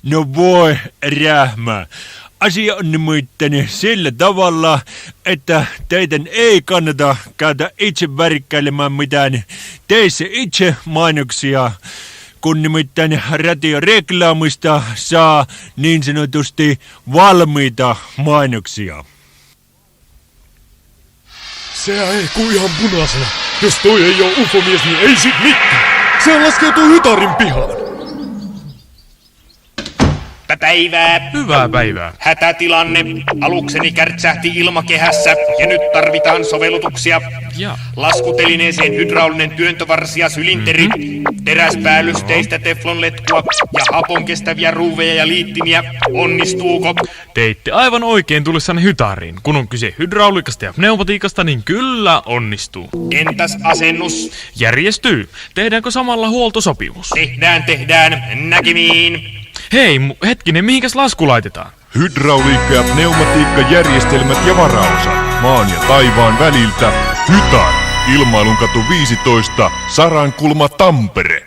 No voi, Rähmä. Asia on nimittäin sillä tavalla, että teidän ei kannata käydä itse värikkäilemään mitään teissä itse mainoksia, kun nimittäin radioreklaamista saa niin sanotusti valmiita mainoksia. Sehän ehkuu ihan punaisena. Jos toi ei oo ufomies, niin ei sit mitään. Sehän laskeutuu hytarin pihaan. Päivää. Hyvää päivää. Hätätilanne. Alukseni kärtsähti ilmakehässä ja nyt tarvitaan sovellutuksia. Laskutelineeseen hydraulinen työntövarsi ja sylinteri, teräspäällysteistä teflonletkua ja hapon kestäviä ruuveja ja liittimiä. Onnistuuko? Teitte aivan oikein tullessanne hytariin. Kun on kyse hydrauliikasta ja pneumatiikasta, niin kyllä onnistuu. Entäs asennus? Järjestyy. Tehdäänkö samalla huoltosopimus? Tehdään. Näkemiin. Hei, hetkinen, mihinkäs lasku laitetaan? Hydrauliikka- ja pneumatiikkajärjestelmät ja varaosat maan ja taivaan väliltä. Hytar. Ilmailunkatu 15, Sarankulma, Tampere.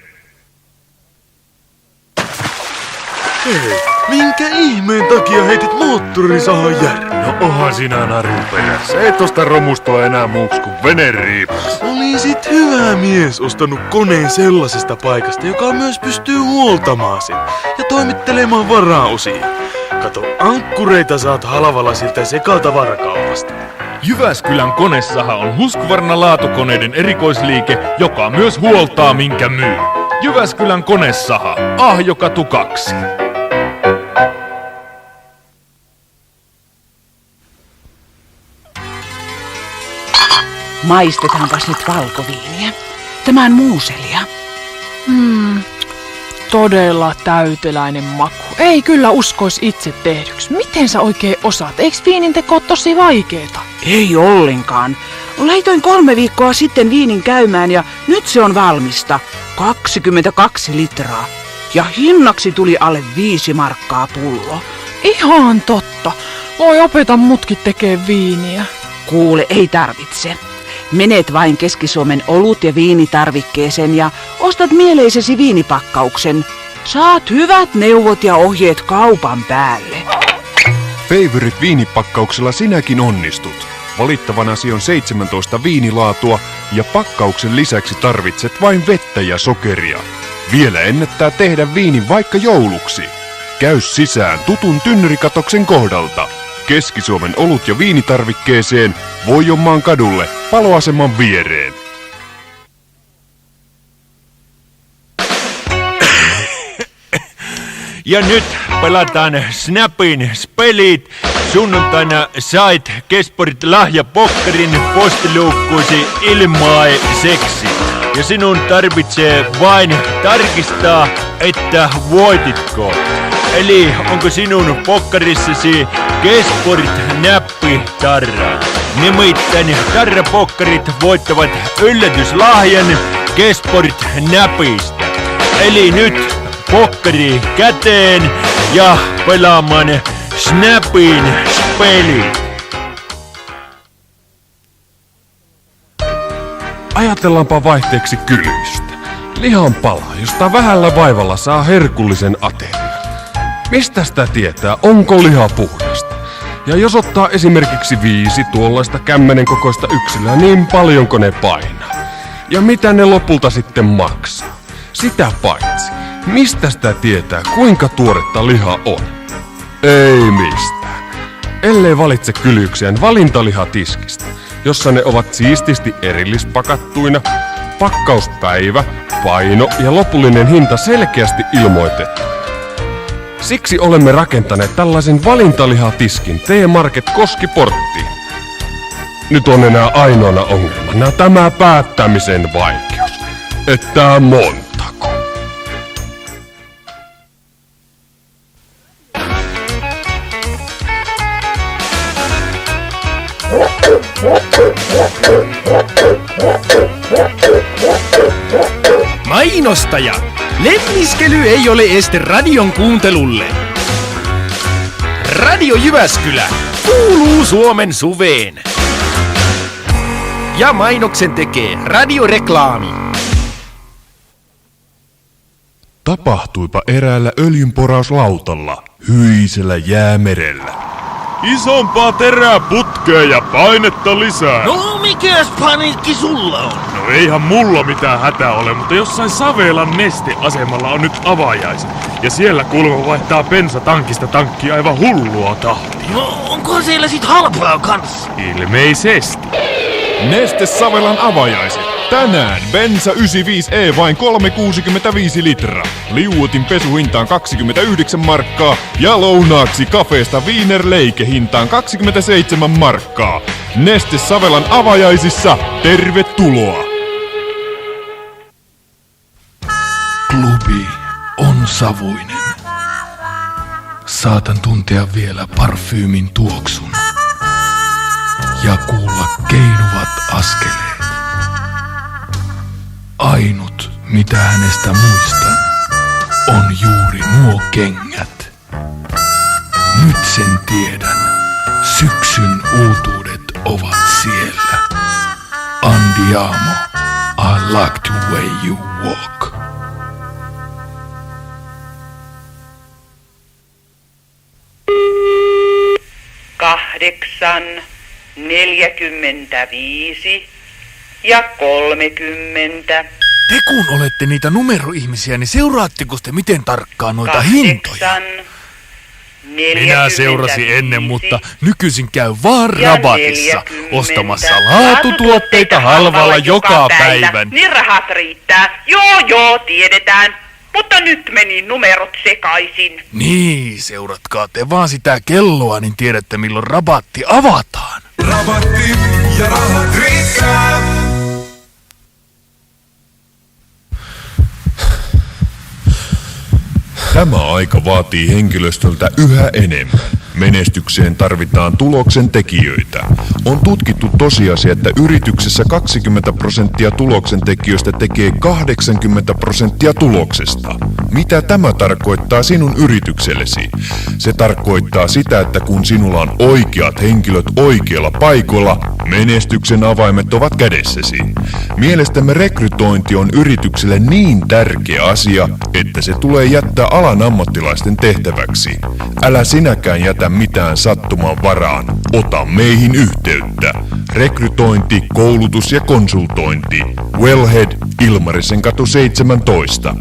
Hei, minkä ihmeen takia heitit moottorisahan järven? No oha sinä narun perässä. Ei tosta romusta enää muuks kuin veneriipas. Olisit hyvä mies ostanut koneen sellaisesta paikasta, joka myös pystyy huoltamaan sen ja toimittelemaan varaosia. Kato, ankkureita saat halvalla siltä sekatavarakaupasta. Jyväskylän konesaha on Husqvarna laatukoneiden erikoisliike, joka myös huoltaa minkä myy. Jyväskylän konesaha, Ahjokatu 2. Maistetaanpas nyt valkoviiniä. Tämän muuselia. Todella täyteläinen maku. Ei kyllä uskois itse tehdyksi. Miten sä oikein osaat? Eiks viinin teko oo tosi vaikeeta? Ei ollenkaan. Laitoin 3 viikkoa sitten viinin käymään ja nyt se on valmista. 22 litraa. Ja hinnaksi tuli alle 5 markkaa pullo. Ihan totta. Voi opeta mutkin tekee viiniä. Kuule, ei tarvitse. Menet vain Keski-Suomen olut- ja viinitarvikkeeseen ja ostat mieleisesi viinipakkauksen. Saat hyvät neuvot ja ohjeet kaupan päälle. Favorite viinipakkauksella sinäkin onnistut. Valittavanasi on 17 viinilaatua ja pakkauksen lisäksi tarvitset vain vettä ja sokeria. Vielä ennättää tehdä viinin vaikka jouluksi. Käy sisään tutun tynnyrikatoksen kohdalta. Keski-Suomen olut- ja viinitarvikkeeseen Voijonmaan kadulle paloaseman viereen. Ja nyt pelataan Snapin spelit. Sunnuntaina sait Kesporit lahjapokkarin postiluukkuisi ilmaiseksi. Ja sinun tarvitsee vain tarkistaa, että voititko. Eli onko sinun pokkarissasi Kesporit näppitarra? Nimittäin tarrapokkarit voittavat yllätyslahjan Kesporit näpistä. Eli nyt pokkari käteen ja pelaamaan Snapin speli. Ajatellaanpa vaihteeksi kylyistä. Lihanpala, josta vähällä vaivalla saa herkullisen aterian. Mistä sitä tietää, onko liha puhdasta? Ja jos ottaa esimerkiksi 5 tuollaista kämmenen kokoista yksilöä, niin paljonko ne painaa? Ja mitä ne lopulta sitten maksaa? Sitä paitsi, mistä sitä tietää, kuinka tuoretta liha on? Ei mistään. Ellei valitse kylyksiään valintaliha-tiskistä, jossa ne ovat siististi erillispakattuina, pakkauspäivä, paino ja lopullinen hinta selkeästi ilmoitettu. Siksi olemme rakentaneet tällaisen valintalihatiskin T-Market Koskiporttiin. Nyt on enää ainoana ongelmana tämä päättämisen vaikeus. Että montako? Mainostaja! Lemmiskely ei ole este radion kuuntelulle. Radio Jyväskylä kuuluu Suomen suveen. Ja mainoksen tekee Radioreklaami. tapahtuipa eräällä öljynporauslautalla hyisellä jäämerellä. Isompaa terää putkeen ja painetta lisää. No mikäs paniikki sulla on? No eihän mulla mitään hätää ole, mutta jossain Savelan nesteasemalla on nyt avajaiset. Ja siellä kuulemma vaihtaa bensatankista tankkia aivan hullua tahtia. No onko siellä sit halpaa kanssa? Ilmeisesti. Neste Savelan avajaiset. Tänään bensa 95E vain 3,65 litraa. Liuotin pesuhintaan 29 markkaa ja lounaaksi kafeesta Wienerleike hintaan 27 markkaa. Neste Savelan avajaisissa, tervetuloa! Klubi on savuinen. Saatan tuntea vielä parfyymin tuoksun ja kuulla keinuvat askeleet. Ainut, mitä hänestä muistan, on juuri nuo kengät. Nyt sen tiedän. Syksyn uutuudet ovat siellä. Andiamo, I like the way you walk. Kahdeksan, 45 ja 30. Te kun olette niitä numeroihmisiä, niin seuraatteko te miten tarkkaan noita hintoja? 45 Minä seurasin ennen, mutta nykyisin käy vaan rabatissa ostamassa laatutuotteita halvalla joka päivän. Niin rahat riittää. Joo, tiedetään. Mutta nyt meni numerot sekaisin. Niin, seuratkaa te vaan sitä kelloa, niin tiedätte milloin rabatti avataan. Rabatti ja rahat riittää. Tämä aika vaatii henkilöstöltä yhä enemmän. Menestykseen tarvitaan tuloksen tekijöitä. On tutkittu tosiasia, että yrityksessä 20% tuloksen tekijöistä tekee 80% tuloksesta. Mitä tämä tarkoittaa sinun yrityksellesi? Se tarkoittaa sitä, että kun sinulla on oikeat henkilöt oikeilla paikoilla, menestyksen avaimet ovat kädessäsi. Mielestämme rekrytointi on yritykselle niin tärkeä asia, että se tulee jättää alan ammattilaisten tehtäväksi. Älä sinäkään jätä mitään sattuman varaan. Ota meihin yhteyttä. Rekrytointi, koulutus ja konsultointi. Wellhead, Ilmarisen katu 17.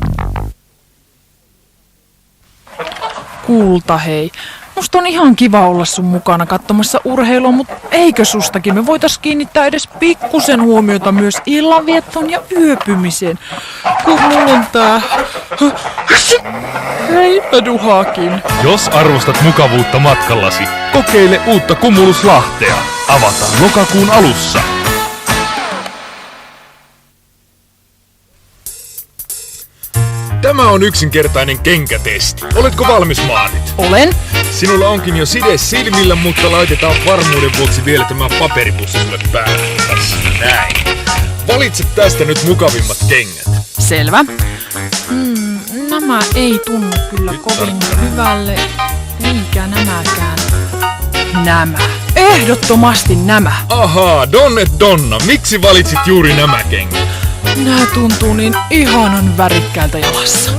Kulta hei. Musta on ihan kiva olla sun mukana katsomassa urheilua, mutta eikö sustakin me voitais kiinnittää edes pikkusen huomiota myös illanviettoon ja yöpymiseen? Kun mulla on tää... Hei, duhaakin. Jos arvostat mukavuutta matkallasi, kokeile uutta Cumulus Lahtea. Avataan lokakuun alussa. Tämä on yksinkertainen kenkätesti. Oletko valmis, Maarit? Olen. Sinulla onkin jo side silmillä, mutta laitetaan varmuuden vuoksi vielä tämä paperipussi sulle päälle. Tässä näin. Valitse tästä nyt mukavimmat kengät. Selvä. Nämä ei tunnu kyllä kovin hyvälle, eikä nämäkään. Nämä. Ehdottomasti nämä. Ahaa, Donnet Donna, miksi valitsit juuri nämä kengät? Nää tuntuu niin ihanan värikkäältä jalassa.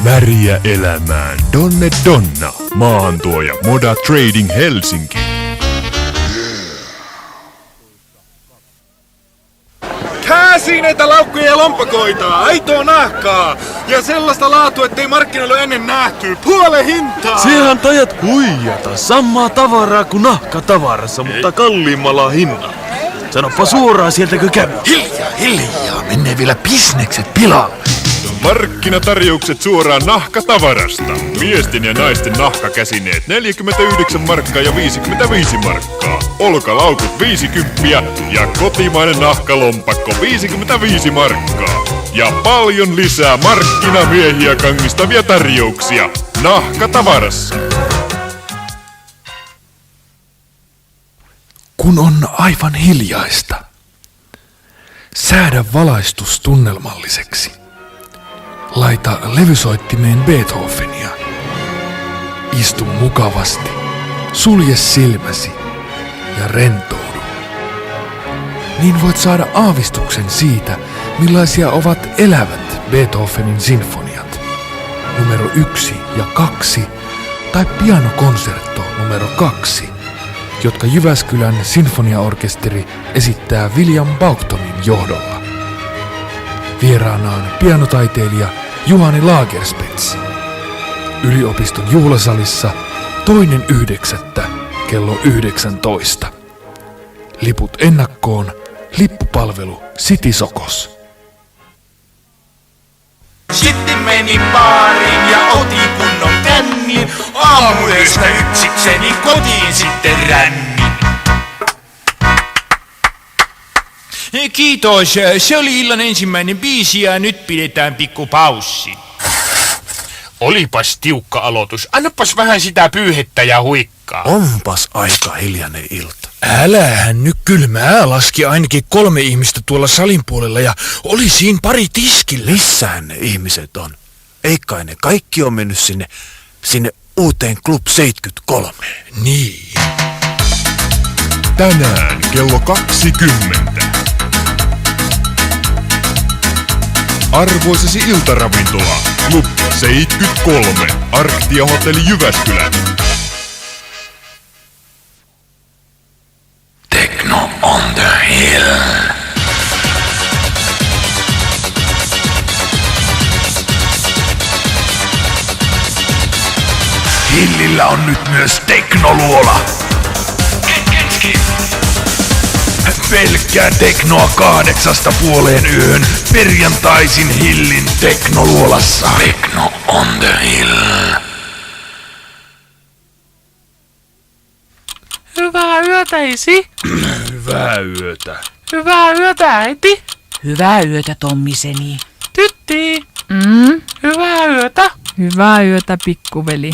Väriä elämään. Donne Donna. Maahantuoja Moda Trading Helsinki. Käsineitä, laukkuja ja lompakoita, aitoa nahkaa ja sellaista laatua, ettei markkinoilla ennen nähty. Puolen hintaa! Siehän tajat huijata. Samaa tavaraa kuin nahkatavarassa, mutta kalliimmalla hinnalla. Sanoppa suoraan sieltäkö käy. Hiljaa, menee vielä bisnekset pilalle. Markkinatarjoukset suoraan nahkatavarasta. Miesten ja naisten nahkakäsineet 49 markkaa ja 55 markkaa. Olkalaukut 50 ja kotimainen nahkalompakko 55 markkaa. Ja paljon lisää markkinamiehiä kangistavia tarjouksia nahkatavarassa. Kun on aivan hiljaista, säädä valaistus tunnelmalliseksi. Laita levysoittimeen Beethovenia. Istu mukavasti, sulje silmäsi ja rentoudu. Niin voit saada aavistuksen siitä, millaisia ovat elävät Beethovenin sinfoniat. numero 1 ja 2 tai pianokonsertto numero 2, jotka Jyväskylän sinfoniaorkesteri esittää William Bauktonin johdolla. Vieraanaan pianotaiteilija Juhani Lagerspets. Yliopiston juhlasalissa 2.9. kello 19. Liput ennakkoon. Lippupalvelu City Sokos. Sitten meni baariin ja otin kunnon kännin. Aamuyöstä yksikseni kotiin sitten rännin. Kiitos, se oli illan ensimmäinen biisi ja nyt pidetään pikku paussi. Olipas tiukka aloitus. Annapas vähän sitä pyyhettä ja huikkaa. Onpas aika hiljainen ilta. Älähän nyt kylmää, laski ainakin 3 ihmistä tuolla salin puolella ja oli siinä pari tiskillä. Missähän ne ihmiset on? Eikä ne kaikki on mennyt sinne uuteen Club 73. Niin. Tänään kello 20. Arvoisesi iltaravintola Club 73, Arktia Hotelli Jyväskylä. Techno on the hill. Hillillä on nyt myös teknoluola. Pelkkää teknoa 8:30 perjantaisin Hillin teknoluolassa. Techno on the hill. Hyvää yötä, isi. Hyvää yötä. Hyvää yötä, äiti. Hyvää yötä, Tommiseni. Tytti. Hyvää yötä. Hyvää yötä, pikkuveli.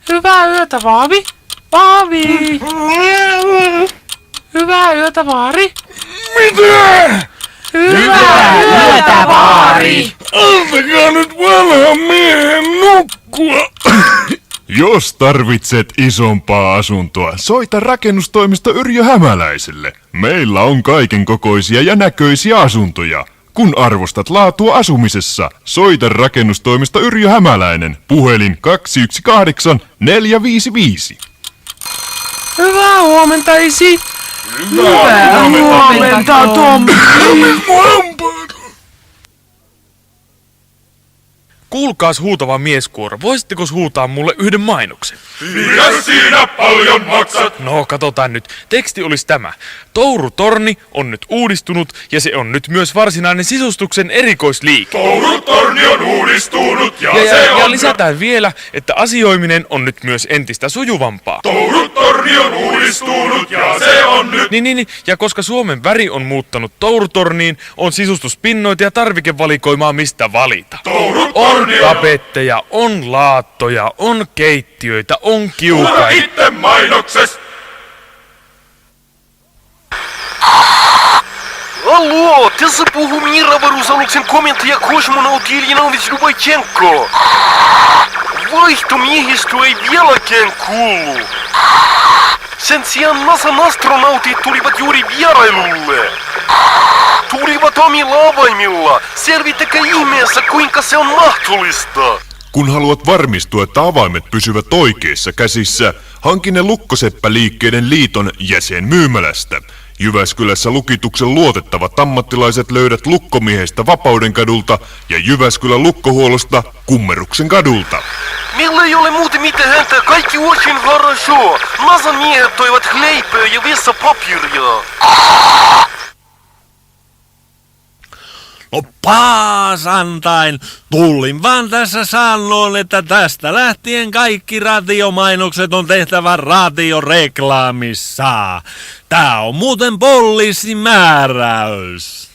Hyvää yötä, Vaavi. Vaavi. Hyvää yötä, Vaari. Mitä? Hyvää yötä, Vaari. Antakaa nyt vanhan miehen nukkua. Jos tarvitset isompaa asuntoa, soita rakennustoimisto Yrjö Hämäläiselle. Meillä on kaiken kokoisia ja näköisiä asuntoja. Kun arvostat laatua asumisessa, soita rakennustoimisto Yrjö Hämäläinen. Puhelin 218 455. Hyvää huomenta, isi. Hyvää huomenta, Tommi. Kuulkaas huutava mieskuoro, voisitteko huutaa mulle yhden mainoksen? Mikä siinä paljon maksat? No, katsotaan nyt. Teksti olisi tämä. Tourutorni on nyt uudistunut ja se on nyt myös varsinainen sisustuksen erikoisliike. Tourutorni on uudistunut ja se Ja on... lisätään vielä, että asioiminen on nyt myös entistä sujuvampaa. Tourutorni on uudistunut ja se on nyt... Niin. Ja koska Suomen väri on muuttanut Tourutorniin, on sisustuspinnoita ja tarvikevalikoimaa mistä valita. On tapetteja, on laattoja, on keittiöitä, on kiukaita. itse mainokses! Allo, tässä puhuu Mira-avaruusaluksen komentaja kosmonautti Iljanovic Lubachenko. Vaihtomiehistö ei vieläkään kuulu. Sen sijaan NASAn astronautit tulivat juuri vierailulle. Tulivat omilla avaimilla. Selvittäkää ihmeessä, kuinka se on mahdollista. Kun haluat varmistua, että avaimet pysyvät oikeissa käsissä, hanki ne Lukkoseppä-liikkeiden liiton jäsenmyymälästä. Jyväskylässä lukituksen luotettavat ammattilaiset löydät Lukkomiehestä Vapaudenkadulta ja Jyväskylän lukkohuollosta Kummeruksen kadulta. Meillä ei ole muuten mitään häntä, kaikki очень хорошо. NASAn miehet toivat leipää ja vessapapiria. No paasantain, tullin vaan tässä sanoon, että tästä lähtien kaikki radiomainokset on tehtävä radioreklaamissa. Tää on muuten poliisin määräys.